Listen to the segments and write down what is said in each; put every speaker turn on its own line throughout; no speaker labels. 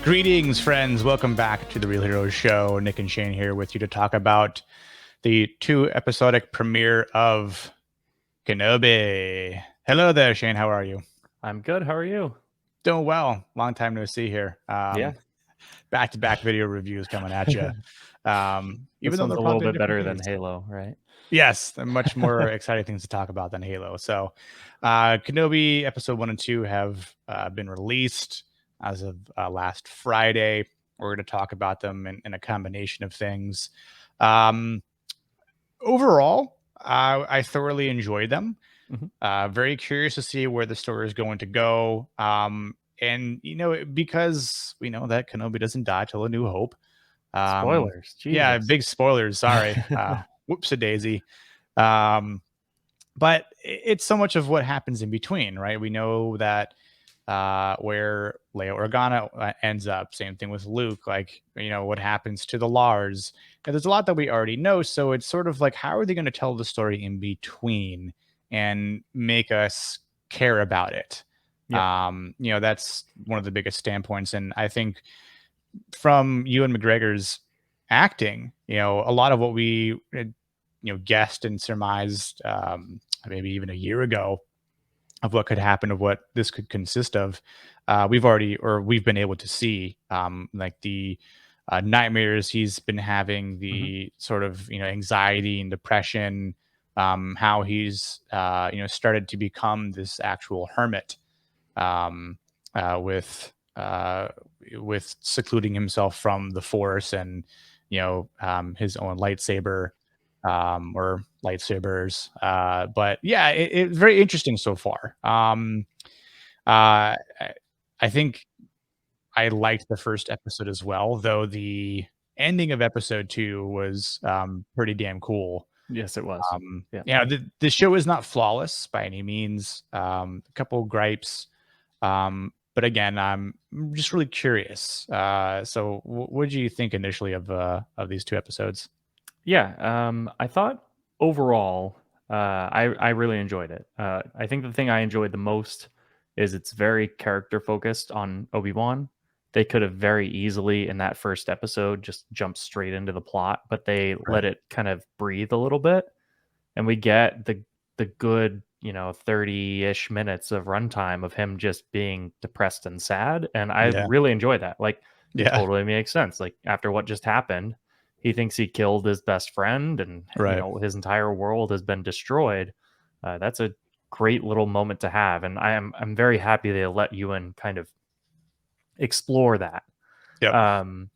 Greetings, friends. Welcome back to the Real Heroes Show. Nick and Shane here with you to talk about the 2 episodic premiere of Kenobi. Hello there, Shane. How are you?
I'm good. How are you?
Doing well. Long time no see here.
Yeah.
Back-to-back video reviews coming at you. Even
This
though
one's
they're
a little
probably in
bit
different
better than
days.
Halo, right?
Yes, much more exciting things to talk about than Halo. So, Kenobi episode 1 and 2 have been released as of last Friday. We're going to talk about them in a combination of things. Overall, I thoroughly enjoyed them. Very curious to see where the story is going to go. And because we know that Kenobi doesn't die till A New Hope.
Spoilers.
Yeah,
Jesus.
big spoilers. Sorry. Whoops a daisy. But it's so much of what happens in between, right? We know that where Leia Organa ends up. Same thing with Luke. Like, what happens to the Lars. And there's a lot that we already know. So it's sort of like, how are they going to tell the story in between and make us care about it?
Yeah.
That's one of the biggest standpoints. And I think from Ewan McGregor's acting, a lot of what we guessed and surmised maybe even a year ago of what could happen, of what this could consist of, we've been able to see, like the nightmares he's been having,
hmm
the sort of anxiety and depression, how he's started to become this actual hermit, um, uh, with uh, with secluding himself from the force and his own lightsaber, or lightsabers. But yeah, it's very interesting so far. I I think I liked the first episode as well, though the ending of episode 2 was pretty damn cool.
Yes, it was. Yeah.
The show is not flawless by any means. A couple gripes, but again, I'm just really curious. So, what did you think initially of these 2 episodes?
Yeah. I thought overall, I really enjoyed it. I think the thing I enjoyed the most is it's very character focused on Obi-Wan. They could have very easily in that first episode just jumped straight into the plot, but they
Right.
let it kind of breathe a little bit, and we get the good 30-ish minutes of runtime of him just being depressed and sad, and I
Yeah.
really enjoy that. Like, it
Yeah.
totally makes sense. Like, after what just happened, he thinks he killed his best friend, and
Right.
his entire world has been destroyed. That's a great little moment to have, and I'm very happy they let Ewan kind of explore that.
Yep.
um,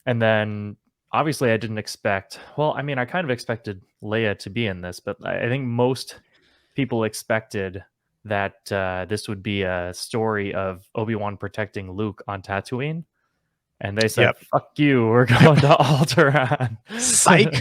and then obviously I didn't expect, well, I mean, I kind of expected Leia to be in this, but I think most people expected that this would be a story of Obi-Wan protecting Luke on Tatooine. And they said,
Yep.
"Fuck you, we're
Yep.
going to Alderaan."
Psych.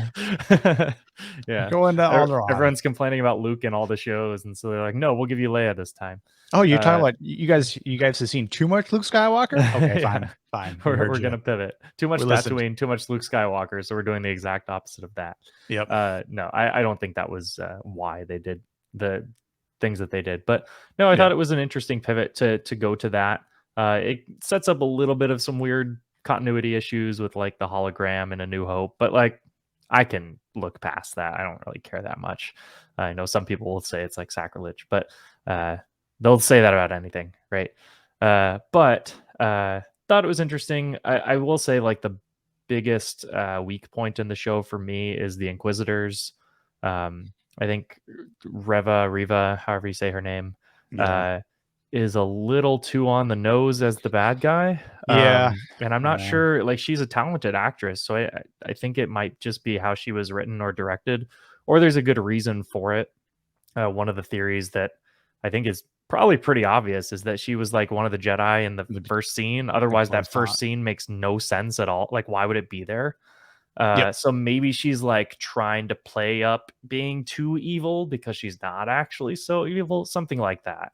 Yeah.
Going to Alderaan.
Everyone's complaining about Luke in all the shows, and so they're like, "No, we'll give you Leia this time."
Oh, you're talking
Uh,
about you guys. You guys have seen too much Luke Skywalker. Okay,
yeah,
fine, fine. We
we're
heard
we're
you.
gonna pivot. Too much
We listened.
Tatooine, too much Luke Skywalker. So we're doing the exact opposite of that.
Yep.
No, I don't think that was why they did the things that they did. But no, I
Yeah.
thought it was an interesting pivot to go to that. It sets up a little bit of some weird continuity issues with like the hologram in A New Hope, but like I can look past that. I don't really care that much. I know some people will say it's like sacrilege, but uh, they'll say that about anything, right? But thought it was interesting. I will say, like, the biggest weak point in the show for me is the Inquisitors. I think Riva, however you say her name,
Yeah.
uh, is a little too on the nose as the bad guy.
Yeah.
And I'm not
Yeah.
sure, like, she's a talented actress, so I think it might just be how she was written or directed, or there's a good reason for it. One of the theories that I think is probably pretty obvious is that she was like one of the Jedi in the
The
first scene.
the
Otherwise, that first
Coruscant.
scene makes no sense at all. Like, why would it be there?
Yep.
So maybe she's like trying to play up being too evil because she's not actually so evil, something like that.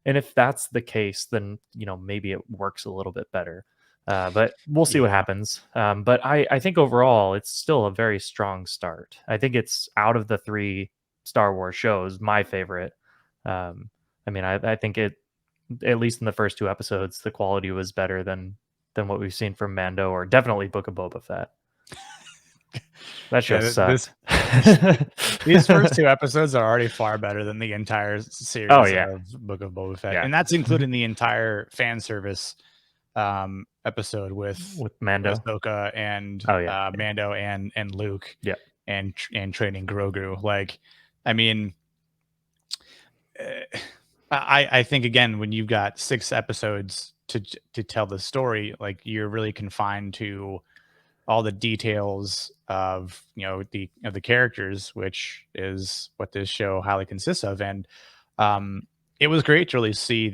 And if that's the case, then maybe it works a little bit better. But we'll see what
Yeah.
happens. But I think overall, it's still a very strong start. I think it's out of the three Star Wars shows, my favorite. I mean, I think it, at least in the first 2 episodes, the quality was better than than what we've seen from Mando, or definitely Book of Boba Fett. That show
Yeah,
sucked.
these first two episodes are already far better than the entire
Oh
series
yeah,
of Book of Boba Fett,
yeah,
and that's including the entire fan service episode
with Mando.
Ahsoka and
Oh yeah,
Mando and Luke
yeah.
and training Grogu. Like, I mean, I think again when you've got 6 episodes to tell the story, like you're really confined to all the details of the characters, which is what this show highly consists of. And um, it was great to really see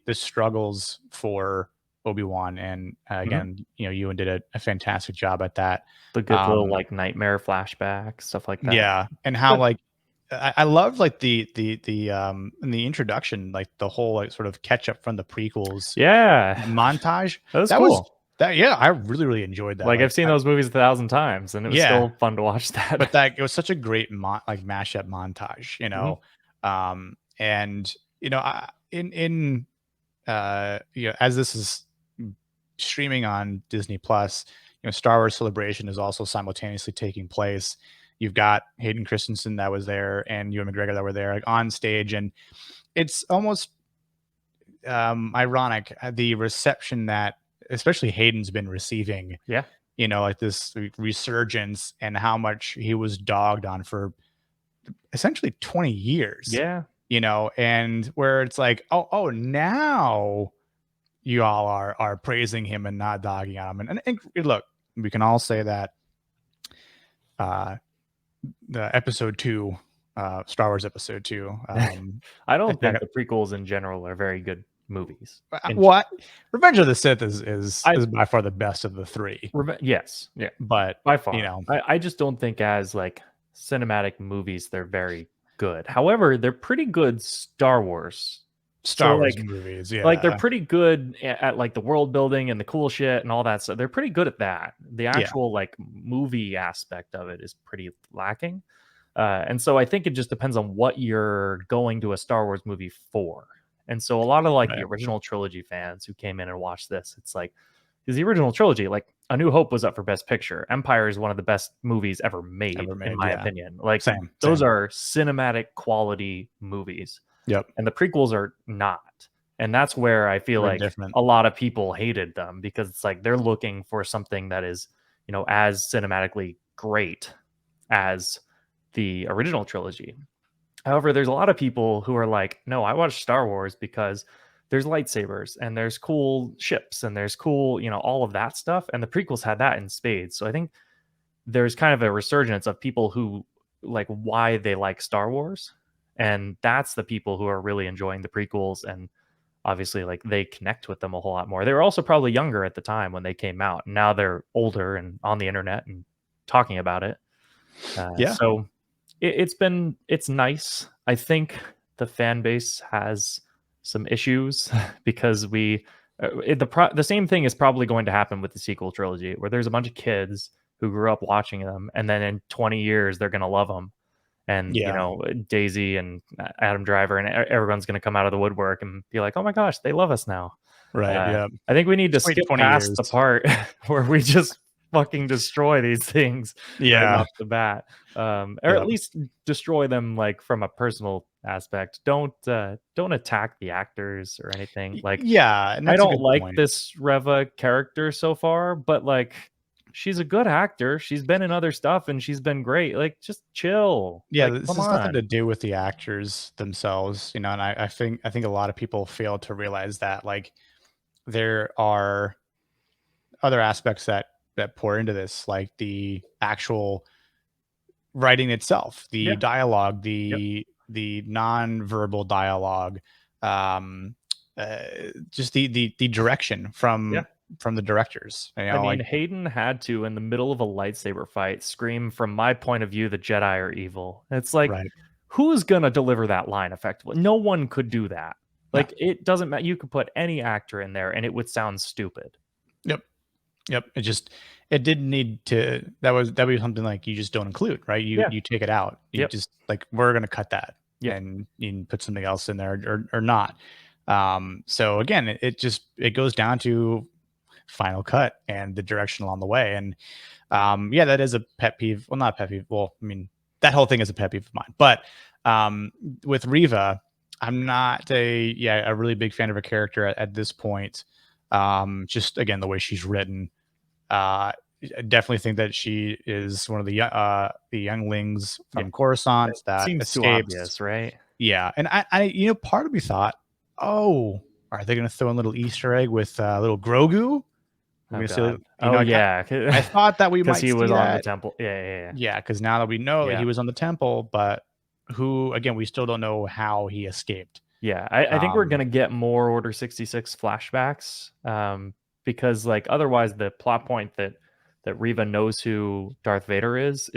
the struggles for Obi-Wan, and
Mhm.
again, Ewan did a fantastic job at that.
The good little
Um,
like nightmare flashback stuff like that.
yeah, and how
Good.
like I love like the in the introduction, like the whole like sort of catch up from the prequels
Yeah,
montage.
that was
That was
cool.
that yeah, I really enjoyed that.
Like
Like
I've seen those movies 1,000 times, and it was
yeah,
still fun to watch
but
that.
that it was such a great like mashup montage,
Mhm.
and in as this is streaming on Disney Plus, Star Wars Celebration is also simultaneously taking place. You've got Hayden Christensen that was there and Ewan McGregor that were there, like, on stage, and it's almost ironic the reception that especially Hayden's been receiving,
Yeah,
like this resurgence, and how much he was dogged on for essentially 20 years,
yeah.
and where it's like, oh, now you all are praising him and not dogging on him. And look, we can all say that uh, the episode 2, Star Wars episode 2,
I
I
don't
think
think the prequels in general are very good movies. In
what Revenge of the Sith is
I
by far the best of the three,
yes, yeah,
but
by
you
far.
know,
I just don't think as like cinematic movies they're very good. However, they're pretty good Star Wars. So
Star Wars movies,
they're
yeah,
pretty good at like the world building and the cool shit and all that stuff. They're pretty good at that. The
yeah,
actual like movie aspect of it is pretty lacking. And so I think it just depends on what you're going to a Star Wars movie for. And so a lot of like the
right,
original trilogy fans who came in and watched this, it's like, because the original trilogy, like A New Hope was up for Best Picture. Empire is one of the best movies ever made,
ever
in
made,
my
yeah,
opinion. Like those
same,
are cinematic quality movies,
yep,
and the prequels are not. And that's where I feel
very
like
different,
a lot of people hated them because it's like they're looking for something that is, as cinematically great as the original trilogy. However, there's a lot of people who are like, no, I watch Star Wars because there's lightsabers and there's cool ships and there's cool, all of that stuff. And the prequels had that in spades. So I think there's kind of a resurgence of people who like why they like Star Wars. And that's the people who are really enjoying the prequels, and obviously like they connect with them a whole lot more. They were also probably younger at the time when they came out. Now they're older and on the internet and talking about it.
yeah,
So it's nice. I think the fan base has some issues because the same thing is probably going to happen with the sequel trilogy, where there's a bunch of kids who grew up watching them, and then in 20 years they're going to love them. And
yeah,
Daisy and Adam Driver and everyone's going to come out of the woodwork and be like, "Oh my gosh, they love us now."
right, yeah.
I think we need to
Just wait
skip
20
past
years,
the part where we just fucking destroy these things right
yeah,
off the bat, or at
yeah,
least destroy them like from a personal aspect. Don't attack the actors or anything. Like
yeah, and
I
that's a
don't
good
like
point.
this Reva character so far, but like she's a good actor. She's been in other stuff and she's been great. Like just chill.
Yeah,
Like
this
come
has nothing to
on.
do with the actors themselves, and I think a lot of people fail to realize that, like, there are other aspects that pour into this, like the actual writing itself, the
Yeah.
dialogue,
Yep.
the non-verbal dialogue, um, uh, just the direction
Yeah.
from the directors,
I mean,
like
Hayden had to, in the middle of a lightsaber fight, scream, "From my point of view, the Jedi are evil." It's like,
right.
who's gonna deliver that line effectively? No one could do that.
No.
Like, it doesn't matter. You could put any actor in there, and it would sound stupid.
Yep. Yep. It didn't need to that was something like you just don't include, right? You
Yeah.
you take it out. You
Yep.
just like we're gonna cut that
Yep.
and you can put something else in there or not. So again, it goes down to final cut and the direction along the way. And yeah, that is a pet peeve. Well, not a pet peeve. Well, I mean, that whole thing is a pet peeve of mine. But with Riva, I'm not a really big fan of her character at this point. Just again, the way she's written. I definitely think that she is one of the younglings
Yeah.
from Coruscant
It
that
seems too
escapes.
obvious, right?
Yeah, and part of me thought, oh, are they going to throw in a little Easter egg with little Grogu? We're
Oh
going to see,
god.
you know,
Oh yeah,
I thought that we
because
might
he
see
was on the
that.
temple. Yeah, yeah, yeah.
Yeah, because now that we know that he
Yeah.
was on the temple, but who again, we still don't know how he escaped.
Yeah, I think we're
Um,
gonna get more Order 66 flashbacks, because like otherwise the plot point that Riva knows who Darth Vader is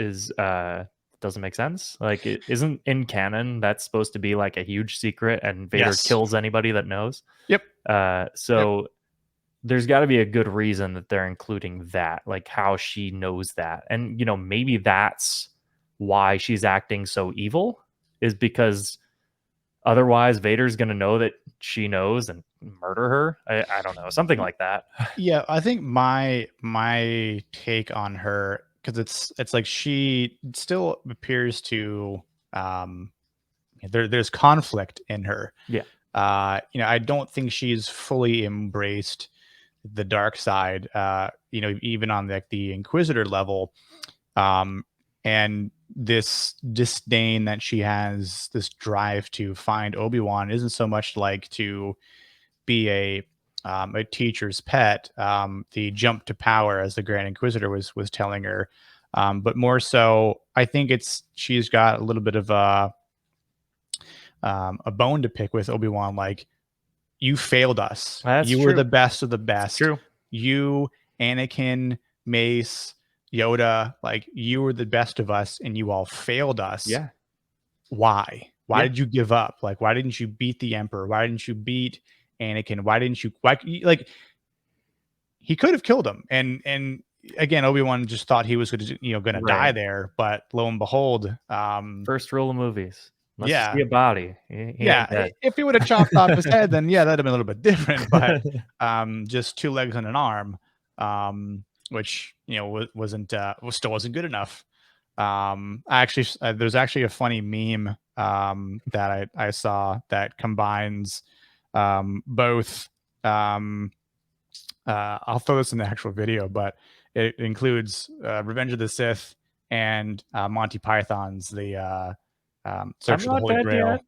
doesn't make sense. Like it isn't in canon. That's supposed to be like a huge secret, and Vader
yes.
kills anybody that knows.
Yep. Yep.
So there's got to be a good reason that they're including that, like how she knows that, and maybe that's why she's acting so evil, is because otherwise, Vader's gonna know that she knows and murder her. I don't know, something like that.
Yeah, I think my take on her, because it's like she still appears to um there's conflict in her.
Yeah,
I don't think she's fully embraced the dark side. Even on like the Inquisitor level, um, and this disdain that she has, this drive to find Obi-Wan, isn't so much like to be a teacher's pet, the jump to power, as the Grand Inquisitor was telling her, but more so, I think she's got a little bit of a bone to pick with Obi-Wan. Like, you failed us.
that's
You were
true.
the best of the
It's
best.
true.
You, Anakin, Mace, Yoda, like you were the best of us, and you all failed us.
Yeah,
Why? Why
yeah,
did you give up? Like, why didn't you beat the Emperor? Why didn't you beat Anakin? Why didn't you? Why? Like, he could have killed him, and again, Obi-Wan just thought he was gonna die
right.
there, but lo and behold,
First rule of movies: unless you
yeah,
see a body, he ain't
yeah.
dead.
If he would have chopped off his head, then yeah, that'd have been a little bit different. But just two legs and an arm, which still wasn't good enough. There's actually a funny meme that I saw that combines both. Um, I'll throw this in the actual video, but it includes Revenge of the Sith and Monty Python's the
I'm
Search for the
not
Holy
dead yet.
Grail.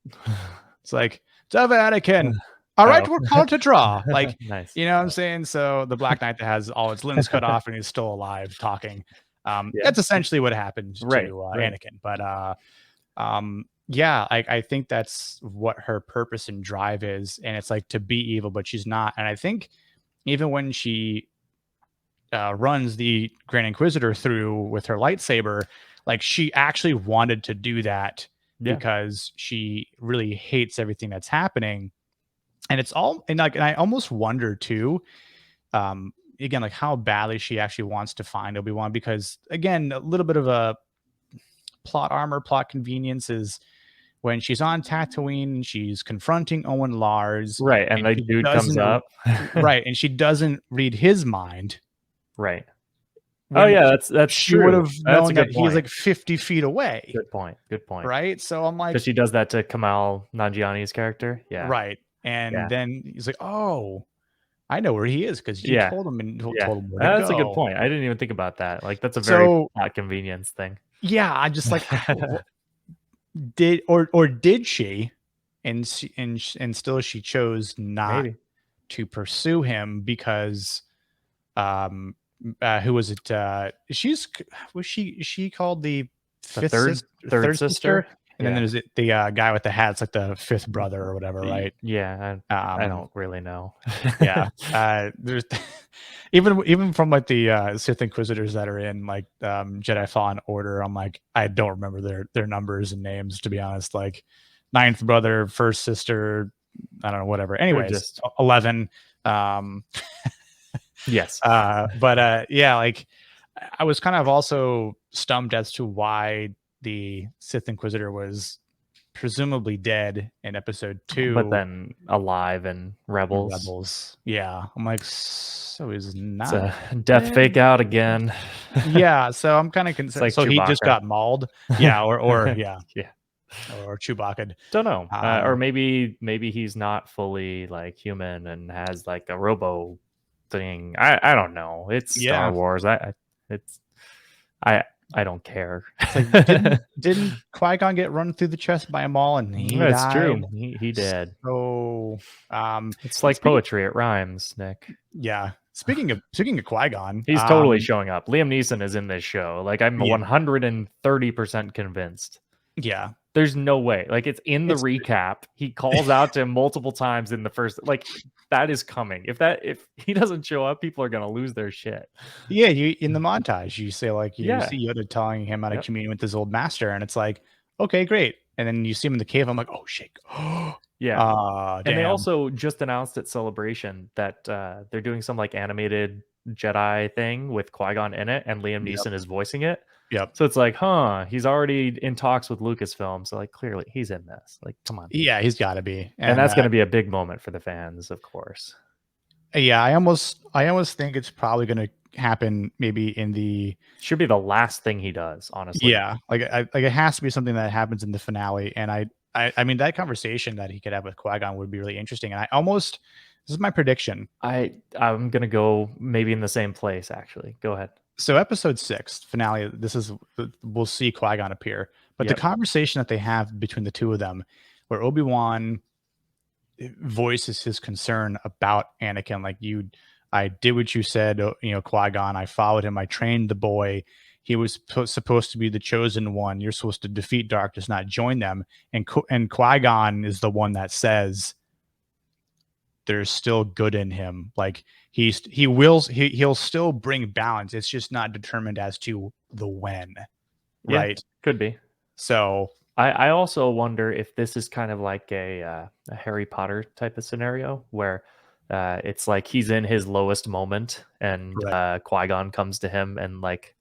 It's like, Dove Anakin. All right,
Oh,
we're called to draw. Like,
nice.
you know what I'm saying? So the Black Knight that has all its limbs cut off and he's still alive talking.
Yeah,
That's essentially what happened
right,
to
right.
Anakin. But yeah, I think that's what her purpose and drive is. And it's like to be evil, but she's not. And I think even when she runs the Grand Inquisitor through with her lightsaber, like she actually wanted to do that
Yeah,
because she really hates everything that's happening. And it's all, and I almost wonder too, again, like how badly she actually wants to find Obi-Wan, because again, a little bit of a plot convenience is when she's on Tatooine, she's confronting Owen Lars,
right. And
and
the
she
dude comes
doesn't
up.
right, and she doesn't read his mind
Right. Oh
when
yeah, that's
she would
true.
have
That's a
known that
good
he's
point.
like 50 feet away,
Good point. Good point.
right? So I'm
Because
like,
she does that to Kamal Nanjiani's character. Yeah,
right. And
yeah,
then he's like, oh, I know where he is because you
yeah,
told him and
yeah.
told him where to
That's a good
go.
point. I didn't even think about that. Like that's a very
So
plot convenience thing.
yeah, I'm just like, did or did she? And still she chose not
Maybe
to pursue him because um who was it? She called the
the
fifth
third
sister,
third
third sister,
sister.
and then
Yeah,
there's the guy with the hat. It's like the fifth brother or whatever, right?
yeah. I
Um,
don't really know.
yeah. There's even from like the Sith Inquisitors that are in like Jedi Fallen Order, I'm like, I don't remember their numbers and names, to be honest. Like ninth brother, first sister, I don't know, whatever.
They're
Anyways,
just
11. Um,
yes.
but yeah, like I was kind of also stumped as to why the Sith Inquisitor was presumably dead in episode
but
2
then alive in
in
Rebels.
Rebels. Yeah, I'm like, so he's
It's
not
a death fake
dead.
out again.
Yeah, so I'm kind of
It's
concerned.
like
So he just
Chewbacca.
got mauled. Yeah, or yeah,
Yeah.
or Chewbacca.
Don't know. Or
Um,
maybe he's not fully like human and has like a robo thing. I don't know. It's Star
yeah,
Wars. It's I I don't care.
it's like didn't Qui-Gon get run through the chest by a maul and he
That's
died?
true. He did.
So,
It's like
speaking,
poetry. It rhymes, Nick.
yeah, speaking of Qui-Gon,
He's totally showing up. Liam Neeson is in this show. Like I'm
yeah,
130% convinced.
yeah,
There's no way. Like it's in the
it's
recap. He calls out to him multiple times in the first. Like that is coming. If he doesn't show up, people are gonna lose their shit.
yeah. You in the montage, you say like you
Yeah.
see Yoda telling him how to
Yep.
commune with his old master, and it's like, okay, great. And then you see him in the cave. I'm like, oh shit,
Yeah. And they
damn,
also just announced at Celebration that they're doing some like animated Jedi thing with Qui-Gon in it, and Liam
yep,
Neeson is voicing it.
yep.
So it's like, huh, he's already in talks with Lucasfilm. So like clearly he's in this. Like, come on.
Yeah, he's got to be.
And
And
that's gonna be a big moment for the fans, of course.
yeah, I almost think it's probably going to happen maybe in the
Should be the last thing he does, honestly.
yeah, like it has to be something that happens in the finale. And I mean that conversation that he could have with Qui-Gon would be really interesting. And this is my prediction.
I'm gonna go maybe in the same place, actually. Go ahead.
So episode 6 finale, we'll see Qui-Gon appear, but the
Yep.
conversation that they have between the two of them, where Obi-Wan voices his concern about Anakin, like I did what you said, Qui-Gon, I followed him, I trained the boy. He was supposed to be the chosen one. You're supposed to defeat darkness, not join them. And Qui-Gon is the one that says there's still good in him. Like he'll still bring balance. It's just not determined as to the when,
Yeah,
right?
could be.
So
I also wonder if this is kind of like a Harry Potter type of scenario where it's like he's in his lowest moment and
right,
Qui-Gon comes to him and like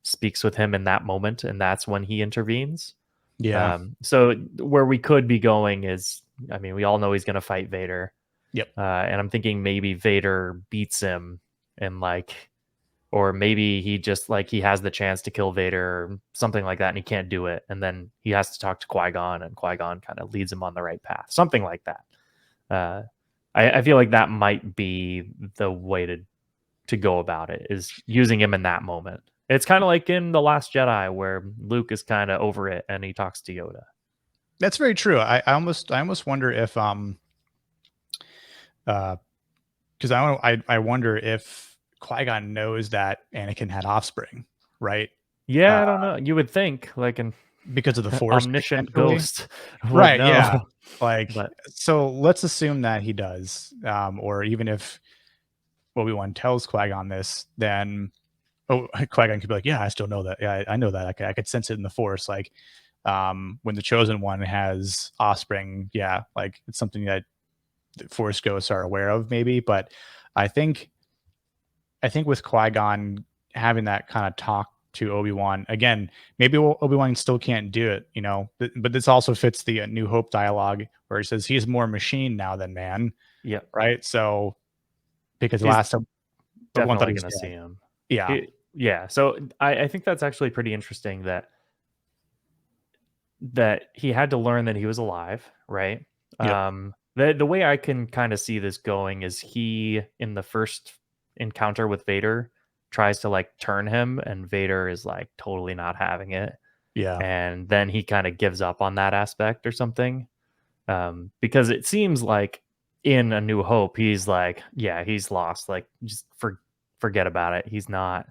speaks with him in that moment, and that's when he intervenes.
yeah,
So where we could be going is, I mean, we all know he's going to fight Vader.
yep,
And I'm thinking maybe Vader beats him and like, or maybe he just like he has the chance to kill Vader or something like that and he can't do it. And then he has to talk to Qui-Gon and Qui-Gon kind of leads him on the right path. Something like that. Uh, I feel like that might be the way to go about it, is using him in that moment. It's kind of like in The Last Jedi where Luke is kind of over it and he talks to Yoda.
that's very true. I almost wonder if because I wonder if Qui-Gon knows that Anakin had offspring, right?
Yeah,
Uh,
I don't know. You would think like an
because of the Force,
omniscient
potentially.
ghost would
Right? Yeah.
know.
Like,
But
so let's assume that he does, or even if Obi-Wan tells Qui-Gon this, then Qui-Gon could be like, "Yeah, I still know that. Yeah, I know that. I could sense it in the Force. Like, when the Chosen One has offspring, yeah, like it's something that the Force ghosts are aware of, maybe. But I think, I think with Qui-Gon having that kind of talk to Obi-Wan again, maybe Obi-Wan still can't do it, but this also fits the New Hope dialogue where he says he's more machine now than man,
yeah,
right? So because
he's
last time Obi-Wan thought
definitely
he was
going to see
dead.
him.
Yeah,
Yeah. So I think that's actually pretty interesting that he had to learn that he was alive, right?
yep,
The way I can kind of see this going is he in the first encounter with Vader tries to like turn him, and Vader is like totally not having it,
yeah,
and then he kind of gives up on that aspect or something. Because it seems like in A New Hope, he's like, yeah, he's lost. Like, just forget about it. He's not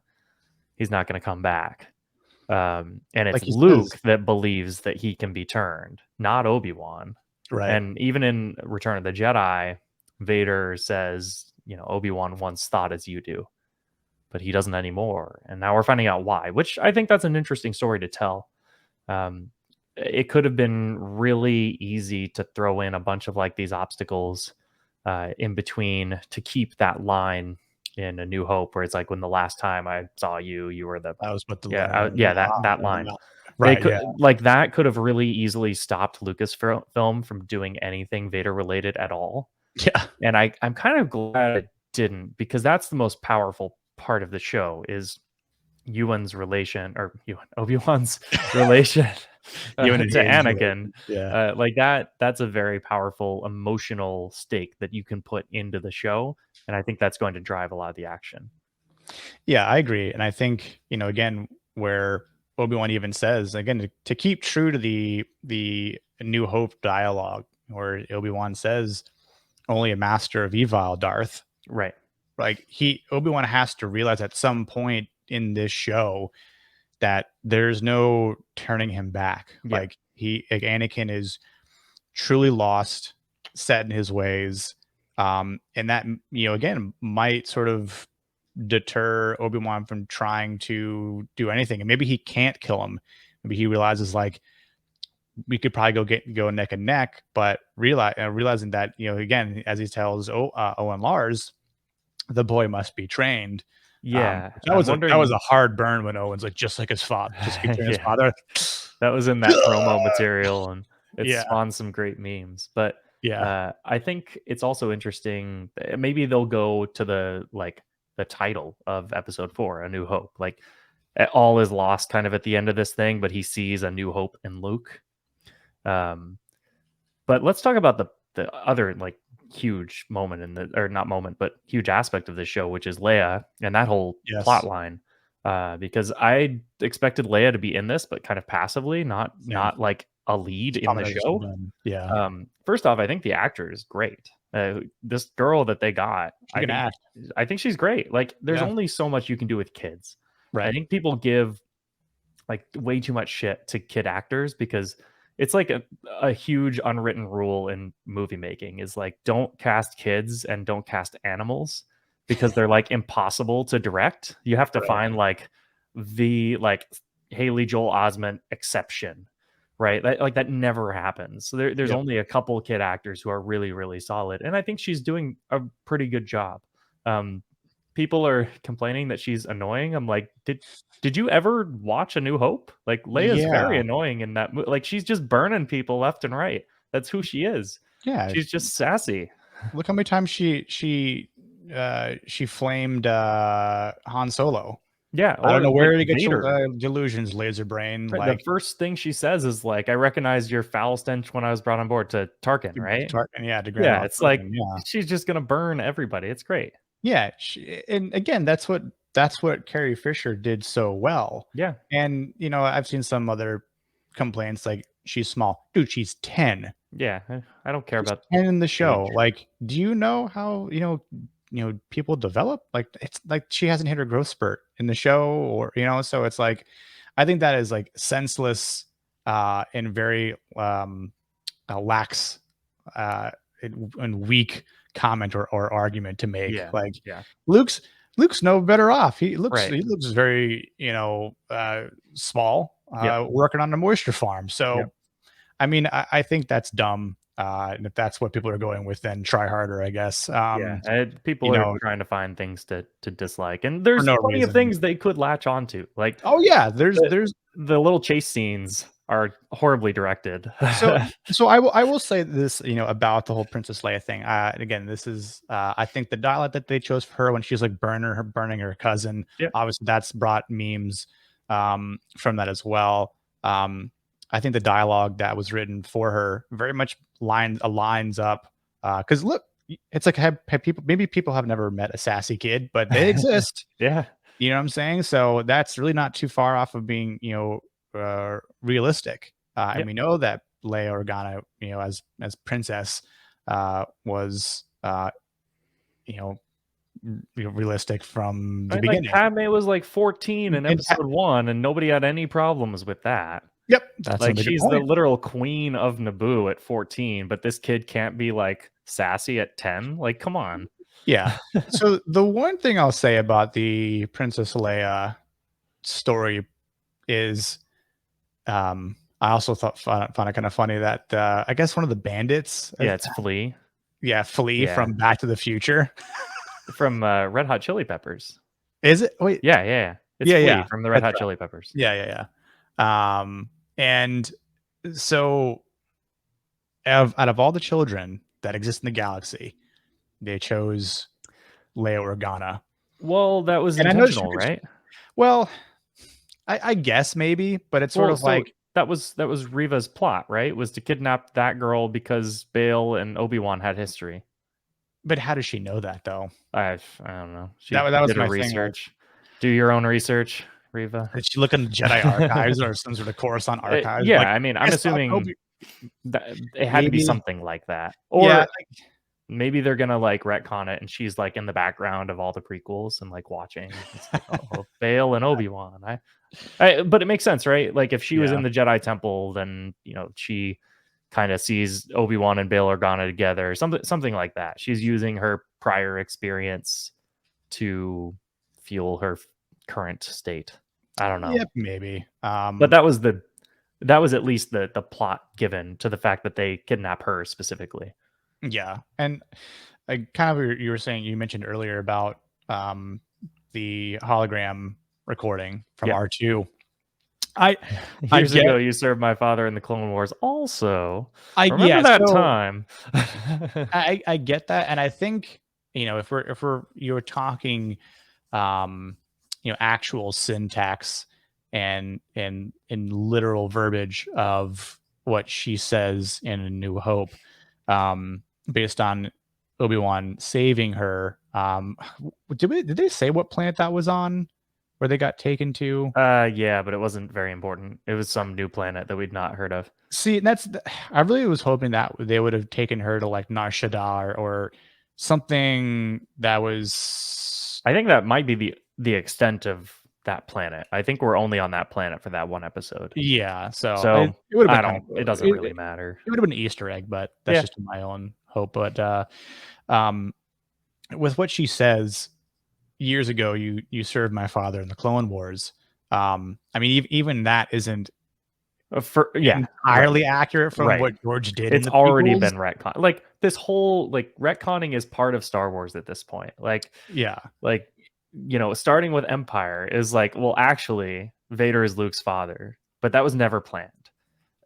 going to come back. And it's
like he says,
Luke that believes that he can be turned, not Obi-Wan.
right?
And even in Return of the Jedi, Vader says, Obi-Wan once thought as you do, but he doesn't anymore. And now we're finding out why, which I think that's an interesting story to tell. It could have been really easy to throw in a bunch of like these obstacles in between to keep that line in A New Hope, where it's like, when the last time I saw you, you were the
I was about to
yeah
learn.
yeah that line. They
Right.
could
Yeah.
like that could have really easily stopped Lucasfilm from doing anything Vader related at all.
Yeah.
And I'm kind of glad it didn't, because that's the most powerful part of the show is Ewan's relation, or Ewan, Obi-Wan's relation
Even in
to
Hayden's
Anakin.
relation. Yeah.
Like that's a very powerful emotional stake that you can put into the show, and I think that's going to drive a lot of the action.
Yeah, I agree. And I think, again, where Obi-Wan even says, again, to keep true to the New Hope dialogue, where Obi-Wan says, only a master of evil, Darth.
Right.
Like Obi-Wan has to realize at some point in this show that there's no turning him back.
Yeah.
Like Anakin is truly lost, set in his ways. And that, again, might sort of deter Obi-Wan from trying to do anything. And maybe he can't kill him. Maybe he realizes like we could probably go neck and neck, but realizing that, again, as he tells Owen Lars, the boy must be trained.
Yeah.
That
I'm
was a
wondering.
hard burn when Owen's like, just like his father, just keep doing his
Yeah.
father.
That was in that promo material, and it
Yeah.
spawned some great memes. But
Yeah.
I think it's also interesting. Maybe they'll go to the title of episode 4, A New Hope. Like all is lost kind of at the end of this thing, but he sees a new hope in Luke. But let's talk about the other like huge moment in the, or not moment, but huge aspect of this show, which is Leia and that whole plot
Yes.
line. Because I expected Leia to be in this, but kind of passively,
Same.
not like a lead
It's
in the
probably just
show.
yeah.
First off, I think the actor is great. This girl that they got,
She can act.
I think she's great. Like, there's
Yeah.
only so much you can do with kids. I
Right.
think people give like way too much shit to kid actors because it's like a huge unwritten rule in movie making is like don't cast kids and don't cast animals because they're like impossible to direct. You have to
Right.
find like the like Haley Joel Osment exception, right? That never happens. So there's
Yep.
only a couple kid actors who are really really solid, and I think she's doing a pretty good job. Um, People are complaining that she's annoying. I'm like, did you ever watch A New Hope? Like Leia's very
Yeah.
annoying in that movie. Like she's just burning people left and right. That's who she is.
Yeah.
She's just sassy.
Look how many times she flamed Han Solo.
Yeah,
I don't
or
know
like
where to get your
Vader.
delusions, laser brain.
Right, the
Like
first thing she says is like, "I recognized your foul stench when I was brought on board," to Tarkin, right?
Yeah, to Grand
Yeah,
Moff
it's like
Tarkin, yeah.
she's just gonna burn everybody. It's great.
Yeah, and again, that's what Carrie Fisher did so well.
Yeah,
And, I've seen some other complaints like, "She's small." Dude, she's 10.
yeah. I don't care
She's
about
10 in the show.
age.
Like, do you know how, people develop? Like, it's like she hasn't hit her growth spurt in the show or, so it's like, I think that is like senseless, and very, lax, uh, and weak comment or argument to make.
Yeah,
Like
yeah,
Luke's Luke's no better off. He looks
right.
he looks very, small,
Yep,
working on a moisture farm.
yep.
So I mean, I think that's dumb. And if that's what people are going with, then try harder, I guess.
Yeah,
You
people are
know,
trying to find things to dislike, and
for
there's
no
plenty of
reason.
things they could latch onto. Like
Oh yeah, there's
the
there's
the little chase scenes are horribly directed.
so so I will say this, about the whole Princess Leia thing. Again, this is I think the dialect that they chose for her when she's like burning her cousin.
Yeah,
Obviously, that's brought memes, from that as well. I think the dialogue that was written for her very much lines up. Because look, it's like have people, maybe people have never met a sassy kid, but they exist.
yeah,
You know what I'm saying? So that's really not too far off of being, realistic. And
yep.
we know that Leia Organa, as princess, was, you know, realistic from
I
the
mean, like
beginning.
Padme was like 14 in
And
episode 1, and nobody had any problems with that.
yep, that's
Like
another good
she's the
point.
literal queen of Naboo at 14, but this kid can't be like sassy at 10. Like, come on.
Yeah. So the one thing I'll say about the Princess Leia story is, I also found it kind of funny that, I guess one of the bandits,
Yeah, it's Flea.
yeah, Flea
Yeah,
from Back to the Future.
from Red Hot Chili Peppers.
Is it? Wait,
Yeah, yeah, yeah. It's
yeah,
Flea
yeah,
from the Red
that's
Hot
right.
Chili Peppers.
Yeah, yeah, yeah. And so out of all the children that exist in the galaxy, they chose Leia Organa.
Well, that was
And I know she
intentional,
could,
right?
well, I guess maybe, but it's sort
Well,
of
so
like,
that was Riva's plot, right? Was to kidnap that girl because Bail and Obi-Wan had history.
but how does she know that though?
I don't know. She
That was
did her
my thing. Like,
research. Do your own research, Riva.
did she look in the Jedi archives or some sort of Coruscant archives?
Yeah,
Like,
I mean,
I
I'm
saw
assuming
Kobe.
that it had to be
Maybe,
something like that.
yeah,
Or maybe they're gonna like retcon it and she's like in the background of all the prequels and like watching. It's like, oh, Bail and Obi-Wan. But it makes sense, right? Like if she was
yeah,
in the Jedi Temple, then she kind of sees Obi-Wan and Bail Organa together, something like that. She's using her prior experience to fuel her current state. I don't know.
yep, maybe.
But that was at least the plot given to the fact that they kidnap her specifically.
Yeah, and like kind of you were saying, you mentioned earlier about um, the hologram recording from
Yeah.
R2. I I
Years
get
ago, you served my father in the Clone Wars. Also,
I
remember
yeah,
that
so
time?
I get that, and I think if we're you're talking um, actual syntax and literal verbiage of what she says in A New Hope, based on Obi-Wan saving her. Did they say what planet that was on, where they got taken to?
Yeah, but it wasn't very important. It was some new planet that we'd not heard of.
See, I really was hoping that they would have taken her to like Nar Shaddaa or something that was,
I think that might be the extent of that planet. I think we're only on that planet for that one episode.
yeah. So
So
it would have been
I
kind
don't.
of
It doesn't really matter.
it would have been an Easter egg, but that's
Yeah.
just my own hope. But um, with what she says, years ago, you served my father in the Clone Wars. I mean, even that isn't
Yeah. Right.
entirely accurate from
Right.
what George did in
It's
the
already
prequels.
been retcon. Like this whole like retconning is part of Star Wars at this point.
Yeah,
Like starting with Empire is like, well, actually, Vader is Luke's father, but that was never planned.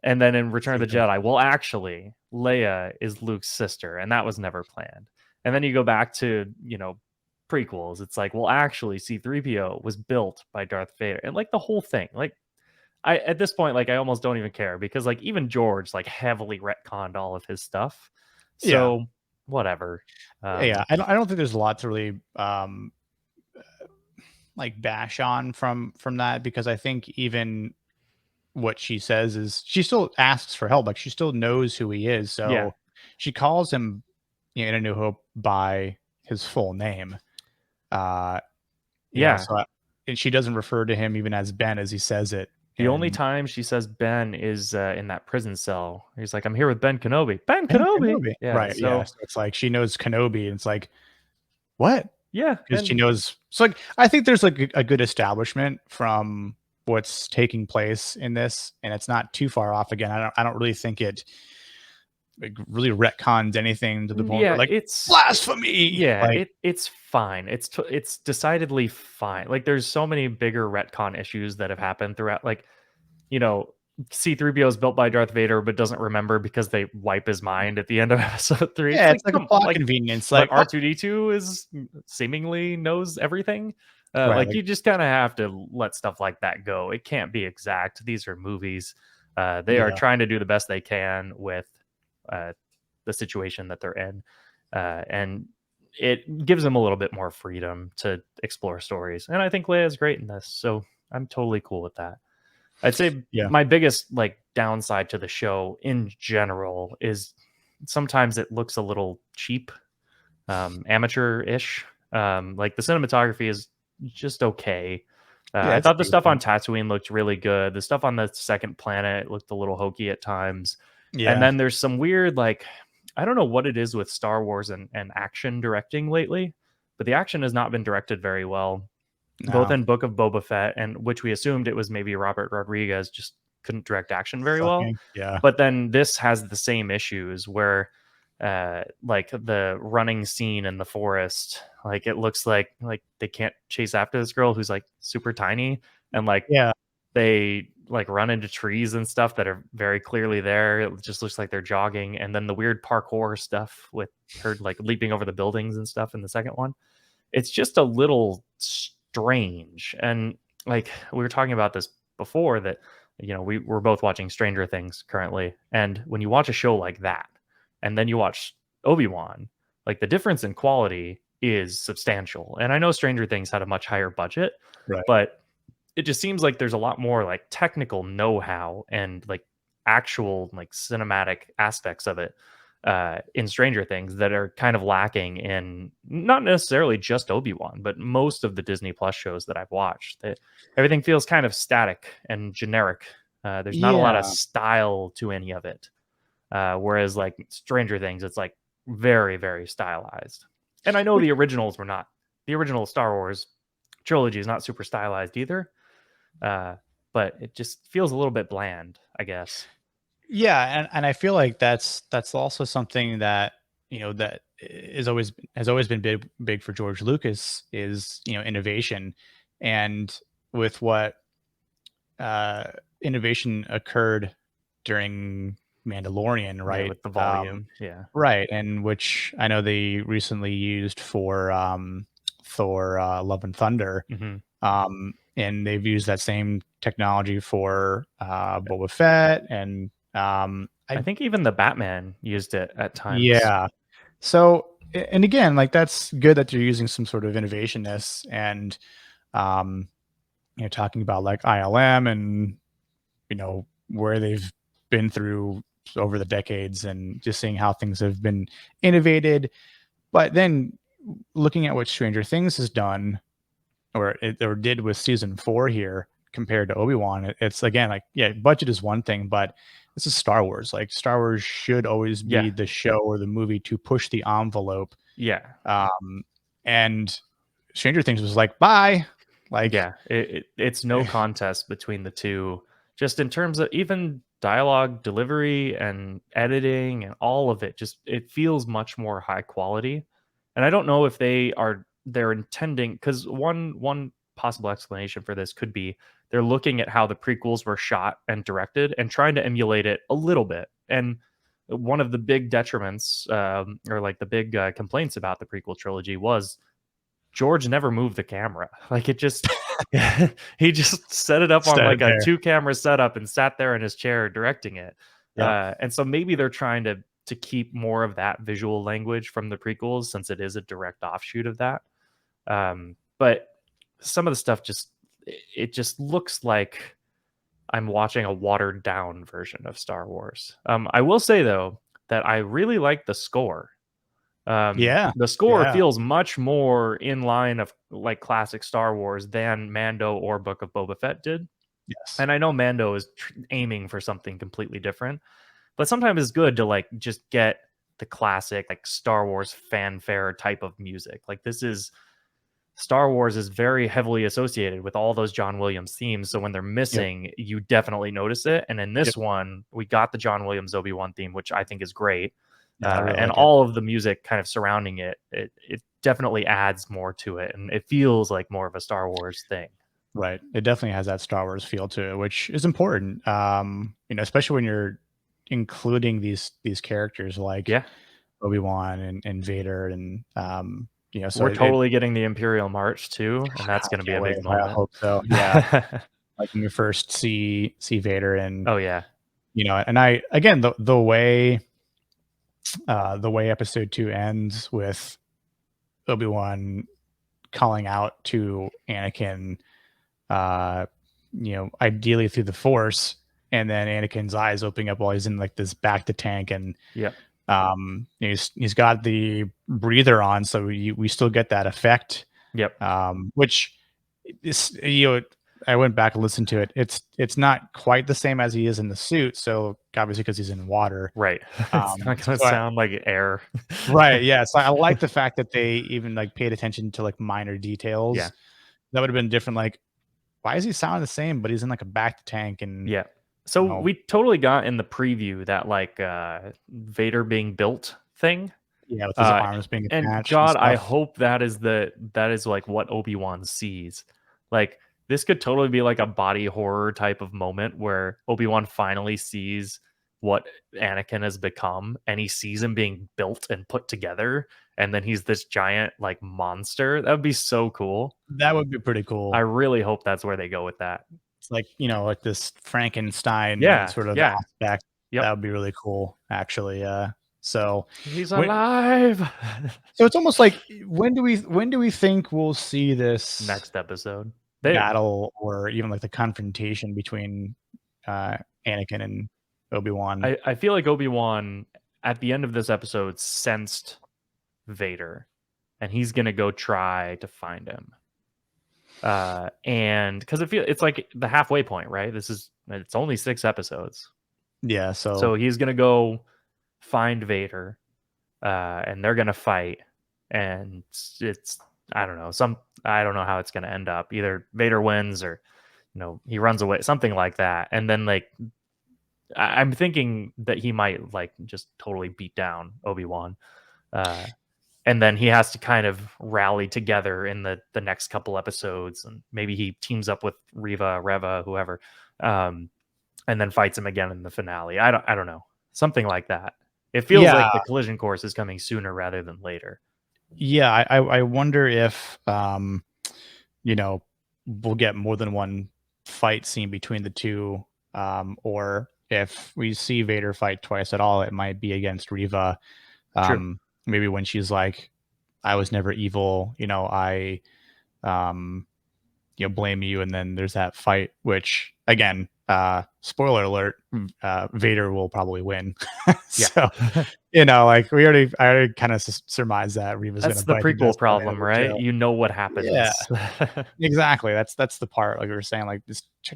And then in Return of the
true.
Jedi, well, actually, Leia is Luke's sister, and that was never planned. And then you go back to, prequels. It's like, well, actually, C3PO was built by Darth Vader. And like the whole thing. Like I at this point, like I almost don't even care because like even George like heavily retconned all of his stuff.
Yeah,
So whatever.
yeah.
Um
I don't think there's a lot to really like bash on from that, because I think even what she says is she still asks for help. Like, she still knows who he is.
yeah.
So she calls him, in A New Hope, by his full name. Uh,
Yeah.
so and she doesn't refer to him even as Ben as he says it.
The only
And
time she says Ben is in that prison cell. He's like, I'm here with Ben Kenobi. Ben
Ben
Kenobi.
Kenobi,
Yeah.
right? Yeah.
So
So it's like she knows Kenobi, and it's like, what?
yeah.
Because she
And
knows. So like, I think there's like a good establishment from what's taking place in this, and it's not too far off. Again, I don't really think it like really retcons anything to the point where
yeah,
like blasphemy. Like,
it's fine. It's decidedly fine. Like there's so many bigger retcon issues that have happened throughout. Like you know, C3PO is built by Darth Vader, but doesn't remember because they wipe his mind at the end of episode 3. It's
yeah,
like,
it's like a
come,
plot
like,
convenience.
but
Like,
R2D2 is seemingly knows everything.
right,
Like
like,
you just kind of have to let stuff like that go. It can't be exact. These are movies. They are
yeah,
trying to do the best they can with uh, the situation that they're in, and it gives them a little bit more freedom to explore stories. And I think Leia is great in this, so I'm totally cool with that. I'd say
yeah,
my biggest like downside to the show in general is sometimes it looks a little cheap, amateur-ish. Like the cinematography is just okay.
yeah.
I
It's
thought the stuff on
decent.
Tatooine looked really good. The stuff on the second planet looked a little hokey at times. And
Yeah,
then there's some weird, like, I don't know what it is with Star Wars and action directing lately, but the action has not been directed very well, both
no,
in Book of Boba Fett, and which we assumed it was maybe Robert Rodriguez just couldn't direct action very well.
fucking yeah,
But then this has the same issues where like the running scene in the forest, like it looks like they can't chase after this girl who's like super tiny, and like
yeah,
they like run into trees and stuff that are very clearly there. It just looks like they're jogging. And then the weird parkour stuff with her like leaping over the buildings and stuff in the second one. It's just a little strange. And like we were talking about this before that, we're both watching Stranger Things currently. And when you watch a show like that, and then you watch Obi-Wan, like the difference in quality is substantial. And I know Stranger Things had a much higher budget,
Right.
but it just seems like there's a lot more like technical know-how and like actual like cinematic aspects of it in Stranger Things that are kind of lacking in not necessarily just Obi-Wan, but most of the Disney Plus shows that I've watched. Everything feels kind of static and generic. There's not a lot of
Yeah.
style to any of it. Whereas like Stranger Things, it's like very, very stylized. And I know
Which,
the originals were not. The original Star Wars trilogy is not super stylized either. Uh, but it just feels a little bit bland, I guess.
yeah, and I feel like that's also something that that has always been big for George Lucas is innovation, and with what uh, innovation occurred during Mandalorian,
Yeah,
right?
with the volume. Yeah.
Right, and which I know they recently used for Thor: Love and Thunder,
Hmm.
and they've used that same technology for Boba Fett, and
I
I
think even the Batman used it at times.
yeah. So and again, like that's good that you're using some sort of innovationness and um, talking about like ILM and where they've been through over the decades and just seeing how things have been innovated. But then looking at what Stranger Things has done or did with season 4 here compared to Obi-Wan, it's again like yeah, budget is one thing, but this is Star Wars. Like Star Wars should always
Yeah.
be the show or the movie to push the envelope.
Yeah.
Um, and Stranger Things was like, bye. Like,
Yeah, it's no contest between the two, just in terms of even dialogue delivery and editing and all of it. Just it feels much more high quality, and I don't know if they're intending because one possible explanation for this could be they're looking at how the prequels were shot and directed and trying to emulate it a little bit. And one of the big detriments, or like the big complaints about the prequel trilogy was George never moved the camera. Like it just he just set it up on
set
like
it
a
there.
two camera setup and sat there in his chair directing it.
Yeah.
And so maybe they're trying to keep more of that visual language from the prequels since it is a direct offshoot of that. But some of the stuff it just looks like I'm watching a watered down version of Star Wars. I will say though that I really like the score.
Yeah.
The score
Yeah.
feels much more in line of like classic Star Wars than Mando or Book of Boba Fett did.
Yes.
And I know Mando is aiming for something completely different, but sometimes it's good to like just get the classic like Star Wars fanfare type of music. Like this is Star Wars is very heavily associated with all those John Williams themes. So when they're
Yep.
missing, you definitely notice it. And in
Yep.
this one, we got the John Williams Obi-Wan theme, which I think is great.
Yeah, I really
And
like it.
all of the music kind of surrounding it definitely adds more to it. And it feels like more of a Star Wars thing.
Right. It definitely has that Star Wars feel to it, which is important. Especially when you're including these characters like
Yeah.
Obi-Wan and Vader and so
We're
it
totally getting the Imperial March too. And that's
I
going to be
can't
a
wait.
big
I
moment.
hope so. Yeah. Like when you first see Vader and
Oh, yeah.
and I again the way episode 2 ends with Obi-Wan calling out to Anakin ideally through the Force, and then Anakin's eyes opening up while he's in like this back to tank, and
Yeah.
he's got the breather on, so we still get that effect,
Yep.
which is I went back and listened to it. It's not quite the same as he is in the suit, so obviously because he's in water.
Right. It's not going to
So
sound like air.
right, yeah. So I like the fact that they even like paid attention to like minor
Yeah.
details. That would have been different. Like, why is he sounding the same, but he's in like a back tank and
Yeah. So
you know,
we totally got in the preview that like Vader being built thing.
yeah, with his
Uh
arms being
and
attached and
God, I
stuff.
hope that is like what Obi-Wan sees. Like this could totally be like a body horror type of moment where Obi-Wan finally sees what Anakin has become, and he sees him being built and put together, and then he's this giant like monster. That would be so cool.
That would be pretty
I
cool.
really hope that's where they go with that.
It's like, like this Frankenstein
Yeah,
sort of
yeah.
aspect.
Yep.
That would be really cool, actually. So
He's
when
alive.
so it's almost like when do we think we'll see this
Next episode. They
battle or even like the confrontation between uh Anakin and Obi-Wan?
I feel like Obi-Wan at the end of this episode sensed Vader, and he's gonna go try to find him. And because it's like the halfway point, right? It's only 6 episodes.
Yeah,
So
so
he's gonna go find Vader, and they're gonna fight. And it's I don't know, I don't know how it's gonna end up. Either Vader wins or he runs away, something like that. And then like I'm thinking that he might like just totally beat down Obi-Wan. Uh, and then he has to kind of rally together in the next couple episodes, and maybe he teams up with Reva, whoever, and then fights him again in the finale. I don't know, something like that. It feels
yeah,
like the collision course is coming sooner rather than later.
yeah, I wonder if you know, we'll get more than one fight scene between the two, or if we see Vader fight twice at all, it might be against Reva.
True.
Maybe when she's like, "I was never evil," I um, blame you, and then there's that fight, which again, spoiler alert, Vader will probably win.
Yeah.
So, like I already kind of surmised that Reva's going
That's
to
the
bite the
prequel
dust by the end of
problem,
the
right?
show.
You know what
Yeah.
happens.
Exactly. That's the part, like we were saying, like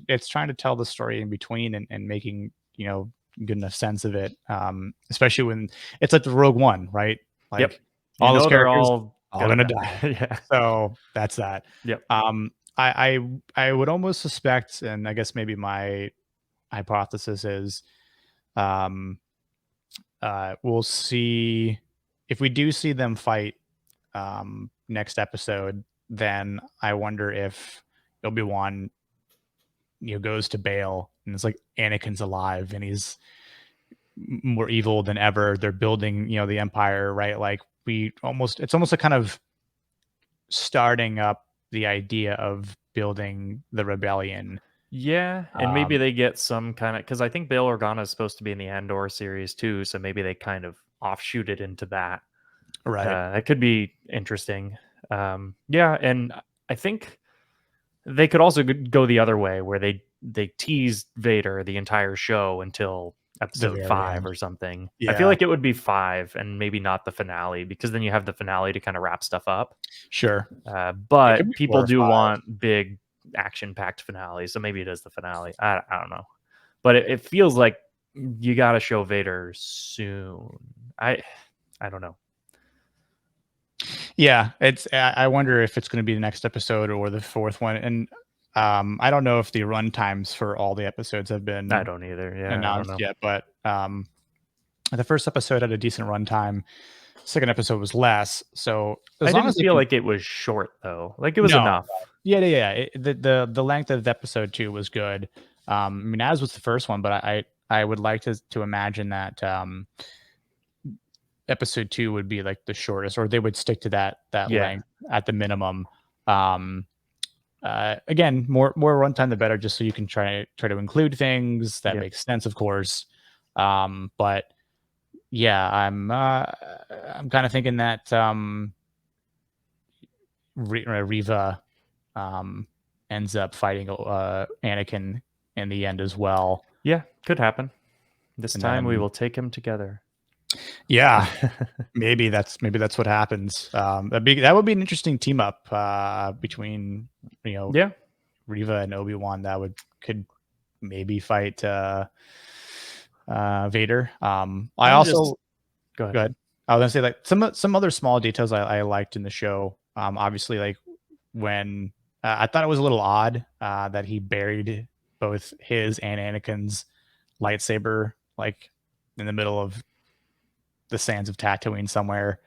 it's trying to tell the story in between and making, good enough sense of it. Especially when it's like the Rogue One, right?
Yep.
Like
You
all those
know they're
characters
all
all
gonna
gonna
die.
die.
Yeah.
So that's that.
Yep.
I would almost suspect, and I guess maybe my hypothesis is, um we'll see if we do see them fight next episode, then I wonder if Obi-Wan, goes to Bail and it's like Anakin's alive and he's more evil than ever. They're building, the Empire, right? Like it's almost a kind of starting up the idea of building the rebellion.
Yeah, and maybe
Um,
they get some kind of because I think Bail Organa is supposed to be in the Andor series too, so maybe they kind of offshoot it into that.
right.
That could be interesting. Yeah, and I think they could also go the other way where they tease Vader the entire show until
The
episode
very
5
end.
or something. I feel
Yeah,
like it would be 5 and maybe not the finale because then you have the finale to kind of wrap stuff up.
sure. It could
But
be four
people
or
do
five.
want big action-packed finales, so maybe it is the finale. I don't know, but it feels like you got to show Vader soon. I don't know.
Yeah, I wonder if it's going to be the next episode or the fourth one, and I don't know if the run times for all the episodes have
I
been
don't either. Yeah, I don't
announced
know.
yet, but the first episode had a decent runtime. Second episode was less, so
I
as long as
didn't
they
feel
can.
like it was short though. Like it was
No,
enough.
yeah, yeah, yeah. The length of episode two was good. I mean, as was the first one, but I would like to imagine that episode two would be like the shortest, or they would stick to that
Yeah.
length at the minimum. Um, again, more runtime the better, just so you can try to include things that
Yep.
make sense, of course. But yeah, I'm kind of thinking that Riva ends up fighting Anakin in the end as well,
Yeah, could happen. This
and
time we
then
will take him together.
yeah, maybe that's what happens. That would be an interesting team up between
Yeah.
Riva and Obi-Wan. That could maybe fight Vader. I
I'm just
also
go ahead.
go ahead. I was gonna say like some other small details I liked in the show. Obviously, like when I thought it was a little odd that he buried both his and Anakin's lightsaber like in the middle of the sands of Tatooine somewhere.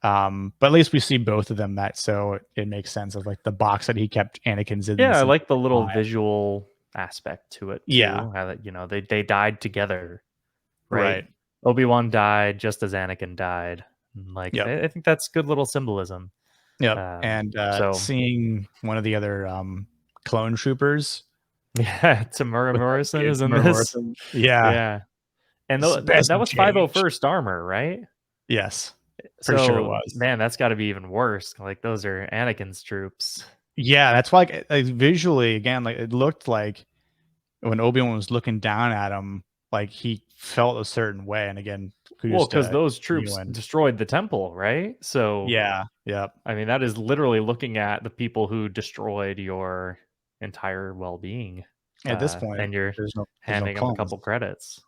But at least we see both of them met, so it makes sense of like the box that he kept Anakin's in
Yeah, I
since
like the little
5.
visual aspect to it
Yeah,
too. How that they died together, right?
right.
Obi-Wan died just as Anakin died. And, like
Yep.
I think that's good little symbolism.
Yep.
Um,
And
so
seeing one of the other clone troopers
yeah, Tamura
with like
Morrison is in
Tamara
this.
Morrison. Yeah.
Yeah, and that
Special
was
change.
501st Armor, right?
Yes. Pretty sure it
So
was.
man, that's got to be even worse. Like those are Anakin's troops.
Yeah, that's why like visually again, like it looked like when Obi-Wan was looking down at him, like he felt a certain way. And again,
Well,
kudos
because
to
those troops
Ewan.
destroyed the temple, right? So
Yeah. Yep.
I mean, that is literally looking at the people who destroyed your entire well-being,
At this point,
and you're
there's no
handing them a
clones.
couple credits.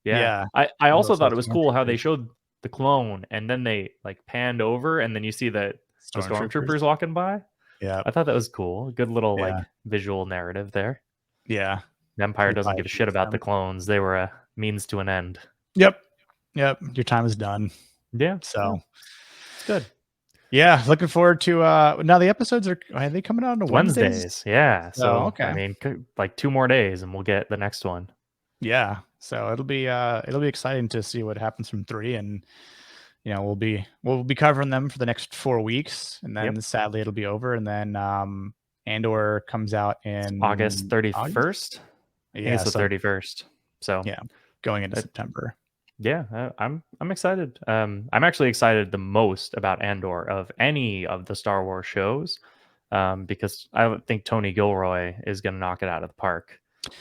Yeah,
Yeah.
I
No
also
side
thought it was cool how they
stormtroopers.
showed the clone, and then they like panned over, and then you see the
Stormtroopers.
stormtroopers walking by.
Yep.
I thought that was cool. Good little
Yeah.
like visual narrative there.
Yeah.
The Empire
You're
doesn't
probably
give a shit
with
about the
them.
clones. They were a means to an end.
Yep. Yep. Your time is done.
Yeah, yeah,
So
it's good.
yeah, looking forward to now the episodes are they coming out on
It's
Wednesdays?
Wednesdays, yeah.
Oh,
So I
okay.
mean, like 2 more days, and we'll get the next one.
Yeah. So it'll be exciting to see what happens from 3 and we'll be covering them for the next 4 weeks and
Yep.
then sadly it'll be over and then Andor comes out
It's August
in August.
31st. I think
Yeah,
it's the
so
31st. So,
yeah, going into
uh,
September.
yeah, I'm excited. I'm actually excited the most about Andor of any of the Star Wars shows, because I would think Tony Gilroy is going to knock it out of the park.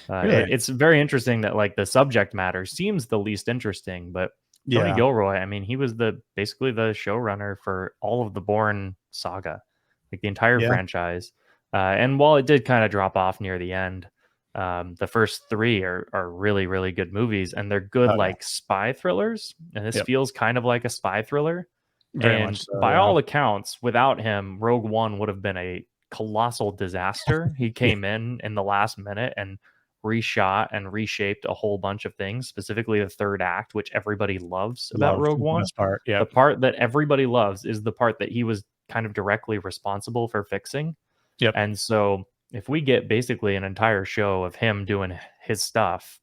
Really?
It's very interesting that like the subject matter seems the least interesting, but Tony
Yeah.
Gilroy, I mean, he was basically the showrunner for all of the Bourne saga, like the entire
Yeah.
franchise. And while it did kind of drop off near the end, the first three are really really good movies, and they're good
Oh, yeah.
like spy thrillers. And this
Yep.
feels kind of like a spy thriller.
Very much
And
so,
by
yeah.
all accounts, without him, Rogue One would have been a colossal disaster. He
Yeah,
came in the last minute and reshot and reshaped a whole bunch of things, specifically the third act, which everybody loves about
loved
Rogue
the
One.
best part.
The
Yep.
part that everybody loves is the part that he was kind of directly responsible for fixing.
Yep.
And so if we get basically an entire show of him doing his stuff,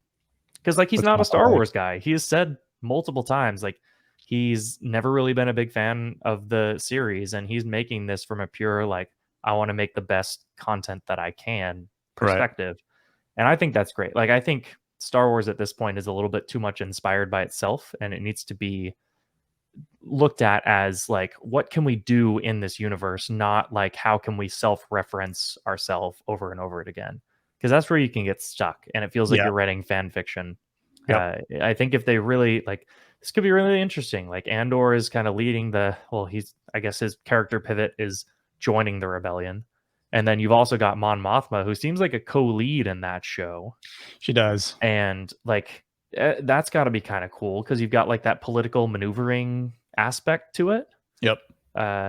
because like he's
What's
not a
not to
Star
like?
Wars guy. He has said multiple times like he's never really been a big fan of the series, and he's making this from a pure like I want to make the best content that I can
Right.
perspective. And I think that's great. Like I think Star Wars at this point is a little bit too much inspired by itself, and it needs to be looked at as like what can we do in this universe, not like how can we self-reference ourselves over and over it again, because that's where you can get stuck and it feels like
Yeah.
you're writing fan fiction.
Yep.
I think if they really like this could be really interesting. Like Andor is kind of leading he's I guess his character pivot is joining the rebellion, and then you've also got Mon Mothma, who seems like a co-lead in that show.
She does.
And like that's got to be kind of cool because you've got like that political maneuvering aspect to it.
Yep.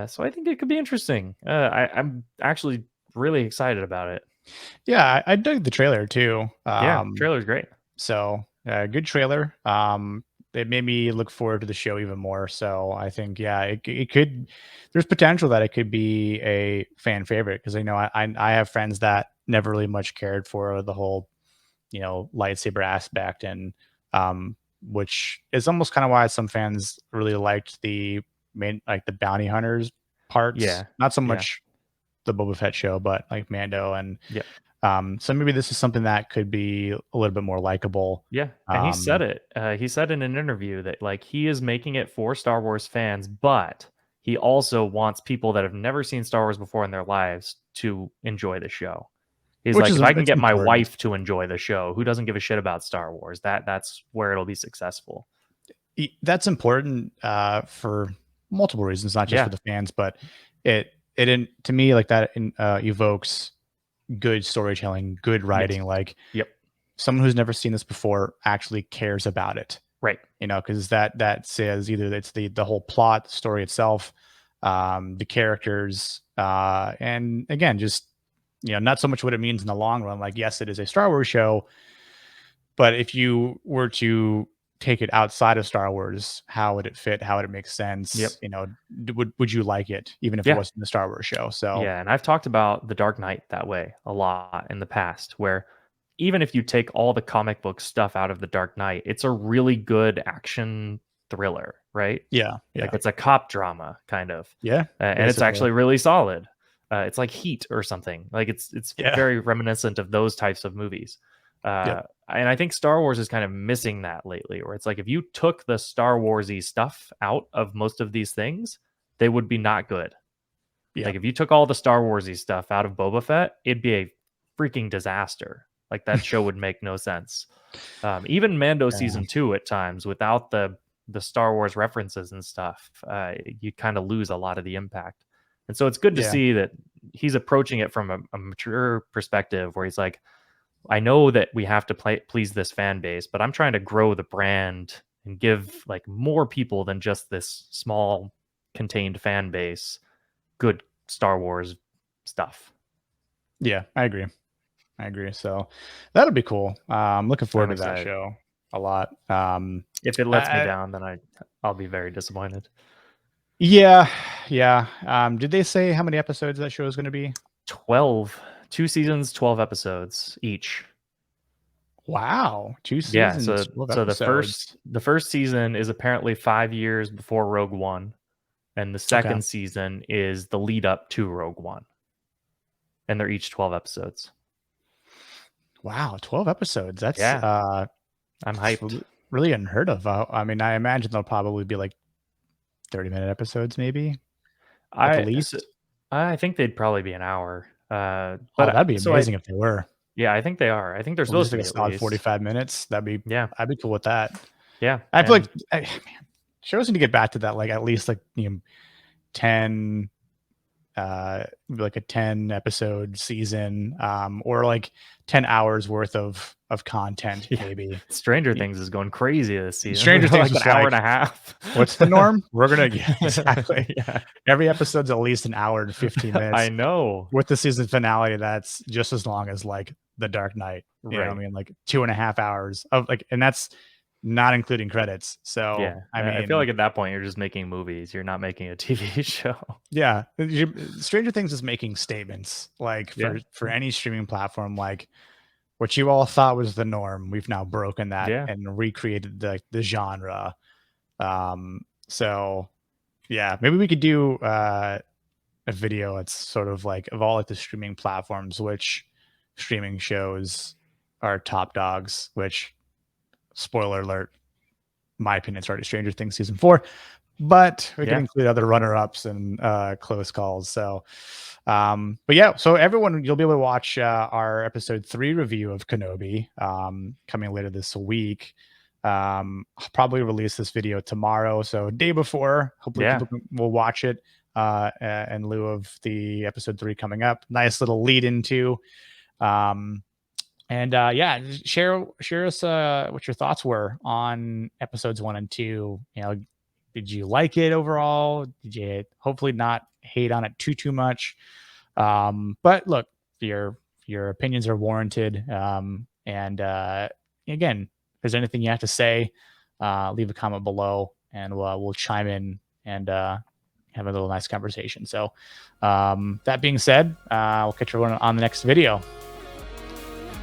So I think it could be interesting. I'm actually really excited about it.
Yeah, I dug the trailer too.
Yeah, trailer's great.
So good trailer. It made me look forward to the show even more. So I think, yeah, it could. There's potential that it could be a fan favorite because I know I have friends that never really much cared for the whole lightsaber aspect and which is almost kind of why some fans really liked the main like the bounty hunters parts,
Yeah,
not so
yeah,
much the Boba Fett show, but like Mando and
yeah,
so maybe this is something that could be a little bit more likable.
yeah. And he said
Um,
it. He said in an interview that like he is making it for Star Wars fans, but he also wants people that have never seen Star Wars before in their lives to enjoy the show. He's
which
like,
is
if I can
it's
get my
important.
wife to enjoy the show, who doesn't give a shit about Star Wars, that's where it'll be successful.
That's important for multiple reasons, not just for
Yeah.
the fans, but it to me like that evokes good storytelling, good
Yes.
writing. Like
Yep.
someone who's never seen this before actually cares about it.
Right.
Because that says either it's the whole plot, the story itself, the characters, and again, just not so much what it means in the long run. Like, yes, it is a Star Wars show, but if you were to take it outside of Star Wars, how would it fit? How would it make
Yep.
sense? Would you like it even if it
Yeah.
wasn't the Star Wars show? So
Yeah, and I've talked about The Dark Knight that way a lot in the past, where even if you take all the comic book stuff out of The Dark Knight, it's a really good action thriller, right?
yeah,
Like
yeah,
it's a cop drama kind of,
yeah,
and it's
basically,
actually really solid. It's like Heat or something. Like it's
yeah,
very reminiscent of those types of movies.
yep,
And I think Star Wars is kind of missing that lately, where it's like if you took the Star Warsy stuff out of most of these things, they would be not good.
yeah,
Like if you took all the Star Warsy stuff out of Boba Fett, it'd be a freaking disaster. Like that show would make no sense. Even Mando
yeah,
season 2 at times, without the Star Wars references and stuff, you kind of lose a lot of the impact. And so it's good to
yeah,
see that he's approaching it from a mature perspective, where he's like, I know that we have to please this fan base, but I'm trying to grow the brand and give like more people than just this small contained fan base good Star Wars stuff.
yeah. I agree. I agree. So that'll be cool. Looking forward
I'm
to that
excited.
show a lot.
If it lets me
I,
down, then I'll be very disappointed.
yeah, yeah. Did they say how many episodes that show is going to be?
12, 2 seasons, 12 episodes each.
Wow, two
Yeah,
seasons, 12
so
episodes.
the first season is apparently 5 years before Rogue One, and the
Okay.
second season is the lead up to Rogue One, and they're each 12 episodes.
Wow, 12 episodes. That's
Yeah, I'm hyped.
really unheard of. I mean, I imagine they'll probably be like 30-minute episodes, maybe at the
I so,
least.
I think they'd probably be an hour.
Oh,
But
that'd be
so I
amazing if they were.
Yeah, I think they are. I think they're
At least
supposed to
like a
be at
solid
least.
45 minutes.
Yeah,
I'd be cool with that.
yeah,
I feel like
and
man, shows need to get back to that, like at least like 10 like a 10 episode season, or like 10 hours worth of content,
yeah,
maybe.
Stranger Things is going crazy this season.
Stranger
They're
Things
like an
was
hour and
like,
a half.
what's the norm? We're gonna yeah, exactly.
Yeah,
Every episode's at least an hour and 15
I
minutes.
know.
With the season finale, that's just as long as like The Dark Knight. You know what I
Right.
mean? Like 2.5 hours of like, and that's not including credits. So
Yeah.
I
I feel
mean,
like at that point you're just making movies. You're not making a TV show.
yeah, Stranger Things is making statements like
Yeah.
for any streaming platform, like what you all thought was the norm. We've now broken that
Yeah.
and recreated the genre. So yeah, maybe we could do a video that's sort of like of all like the streaming platforms, which streaming shows are top dogs, which spoiler alert, my opinion, it's already Stranger Things season 4, but we can
Yeah.
include other runner-ups and close calls. So but yeah, so everyone, you'll be able to watch our episode 3 review of Kenobi coming later this week. I'll probably release this video tomorrow, so day before. Hopefully
Yeah.
will watch it in lieu of the episode 3 coming up. Nice little lead into and yeah, share us what your thoughts were on episodes 1 and 2. Did you like it overall? Did you hopefully not hate on it too much? But look, your opinions are warranted. And again, if there's anything you have to say, leave a comment below, and we'll chime in and have a little nice conversation. So that being said, we'll catch everyone on the next video.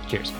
Cheers.